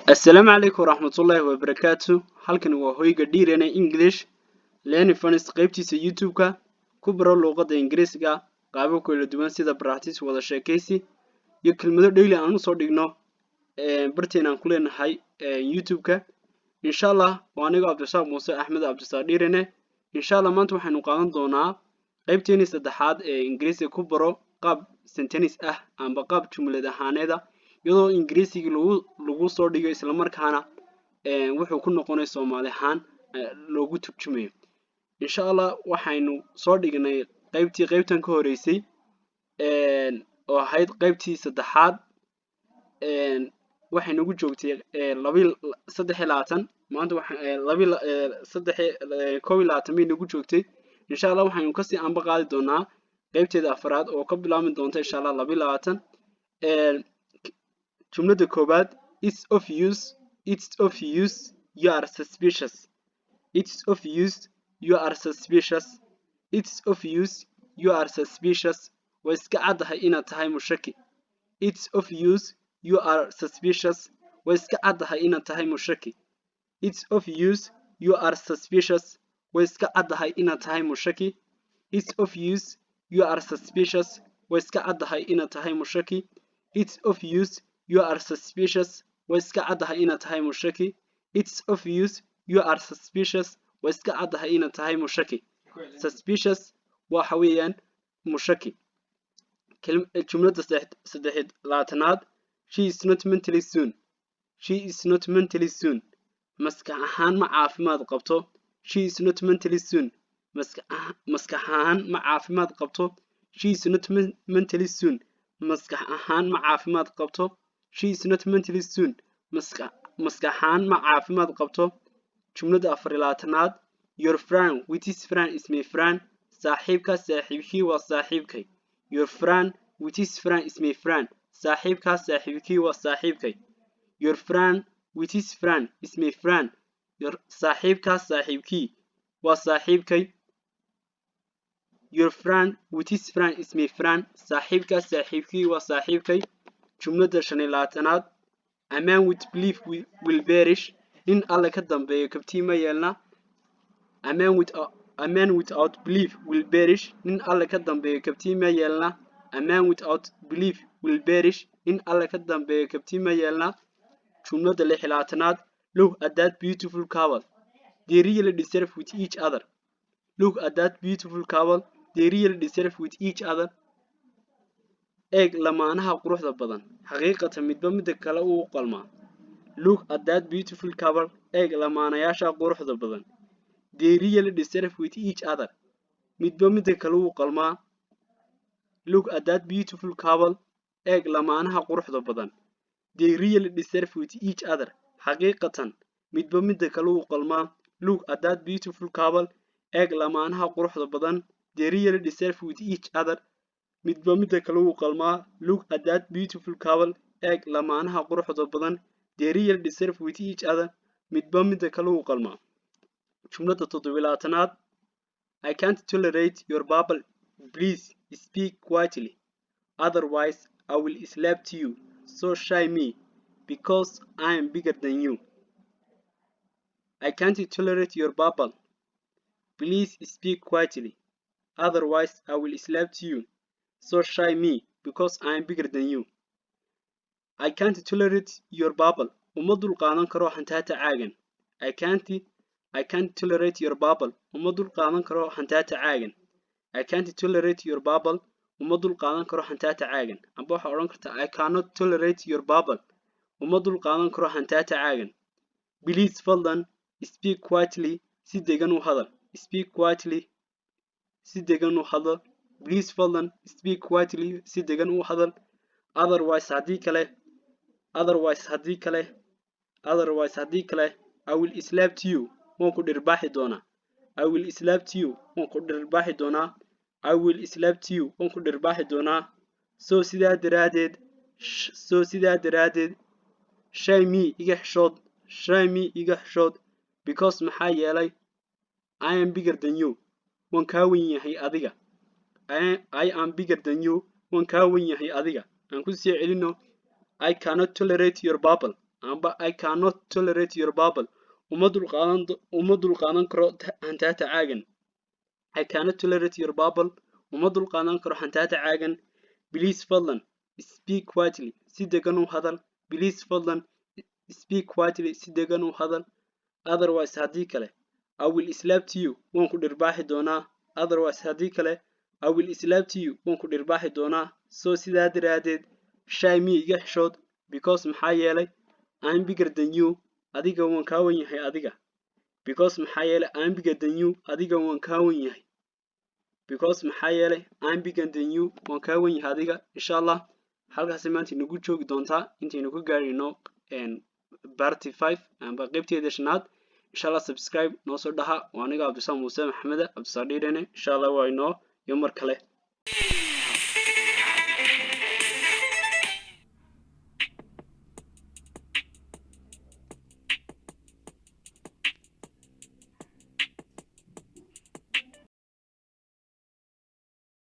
السلام عليكم ورحمة الله وبركاته. halkan waa hoyga dhiirana English learning funds qaybtiisa YouTube-ka ku baro luqadda Ingiriisiga qaabab kala duwan sida practice wada sheekaysi iyo kelmado daily aan u soo dhigno barteena aan ku leenahay YouTube-ka. insha Allah waa aniga Cabdirasaaq Muuse Axmed Cabdirasaaq dhiirane. insha Allah maanta waxaanu qaadan doonaa qaybteena saddexaad ee Ingiriisiga ku baro qaab sentence ah amba qaab jumlad ahaaneed iyadoo Ingiriisiga lagu soo dhigo isla markaana wuxuu ku noqonay Soomaali ahaan loogu turjumayo. insha Allah waxaynu soo dhignay qaybtan ka horeysay oo ahayd qaybtii saddexaad waxay nagu joogtay 23 maanta waxa 22 bay nagu joogtay. insha Allah waxaynu ka sii anba qaadi doonaa qaybteeda afraad oo ka bilaabmi doonta insha Allah 22 jumlada koobaad it's of use you are suspicious. it's of use you are suspicious. it's of use you are suspicious. waa iska caddahay inaad tahay mushaki. it's of use you are suspicious. waa iska caddahay inaad tahay mushaki. it's of use you are suspicious. waa iska caddahay inaad tahay mushaki. it's of use you are suspicious. waa iska caddahay inaad tahay mushaki. it's of use you are suspicious. waa iska caddahay inaad tahay mushaki. it's of use you are suspicious. waa iska caddahay inaad tahay mushaki. suspicious waxa weeyaan mushaki. jumlada saddexaad she is not mentally sound. she is not mentally sound. maskax ahaan ma caafimaad qabto. she is not mentally sound. maskax ahaan ma caafimaad qabto. she is not mentally sound. maskax ahaan ma caafimaad qabto. she is not mentally sound. maskax ahaan ma caafimaad qabto. jumlada 24 your friend with his friend is my friend. saaxiibka saaxiibkii waa saaxiibkay. your friend with his friend is my friend. saaxiibka saaxiibkii waa saaxiibkay. your friend with his friend is my friend. saaxiibka saaxiibkii waa saaxiibkay. your friend with his friend is my friend. saaxiibka saaxiibkii waa saaxiibkay. jumlada 25 a man with belief will perish. nin alle ka dambeeyo kabtii ma yeelna. a man without belief will perish. nin alle ka dambeeyo kabtii ma yeelna. a man without belief will perish. nin alle ka dambeeyo kabtii ma yeelna. jumlada 26 look at that beautiful couple. they really deserve with each other. look at that beautiful couple. they really deserve with each other. eeg lamaanaha quruxda badan xaqiiqatan midba midda kale uu qalmaa. look at that beautiful couple. eeg lamaanayaasha quruxda badan. they really deserve with each other. midba midda kale uu qalmaa. look at that beautiful couple. eeg lamaanaha quruxda badan. they really deserve with each other. xaqiiqatan midba midda kale uu qalmaa. look at that beautiful couple. eeg lamaanaha quruxda badan. they really deserve with each other. midba midda kale uu qalmaa. look at that beautiful couple. eeg lamaanaha quruxda badan. they really deserve with each other. midba midda kale uu qalmaa. jumlada 27 I can't tolerate your babble. Please speak quietly. Otherwise I will slap you. So shy me because I am bigger than you. I can't tolerate your babble. Please speak quietly. Otherwise I will slap you. So shy me because I am bigger than you. I can't tolerate your babble. uma dul qaadan karo hantaata caagan. I can't tolerate your babble. uma dul qaadan karo hantaata caagan. I can't tolerate your babble. uma dul qaadan karo hantaata caagan. amba waxa oran kartaa I cannot tolerate your babble. uma dul qaadan karo hantaata caagan. Please fadlan speak quietly. si degan u hadal. speak quietly. si degan u hadal. Please fadlan speak quietly. si degan u hadal. otherwise haddii kale I will slap you. waan ku dhirbaaxi doonaa. I will slap you. waan ku dhirbaaxi doonaa. I will slap you. waan ku dhirbaaxi doonaa. soo sidaa daraadeed shy me iga xishood. shy me iga xishood because maxaa yeelay I am bigger than you. waan kaa weyn yahay adiga. I am bigger than you. waan kaa weyn yahay adiga. aan ku sii celino I cannot tolerate your babble. amba I cannot tolerate your babble uma dulqaadan karo hantaata caagan I cannot tolerate your babble uma dulqaadan karo hantaata caagan please fadlan speak quietly si degan u hadal please fadlan speak quietly si degan u hadal otherwise haddii kale I will slap to you waan ku dhirbaaxi doonaa otherwise haddii kale I will slap to you waan ku dhirbaaxi doonaa so sidaa daraadeed shy me iga xishood because maxaa yeelay I'm bigger than you adiga waan kaa wan yahay adiga because maxaa yeelay I'm bigger than you adiga waan kaa wan yahay because maxaa yeelay I'm bigger than you waan kaa wan yahay adiga insha allah halkaasi maanta inagu joogi doontaa intaynu ku gaarino party 5 amba qaybteeda shanaad insha allah subscribe noo soo dhaha waa aniga Cabdisaam Muuse Maxamed Cabdisaadhiirene insha allah waa inoo iyo mar kale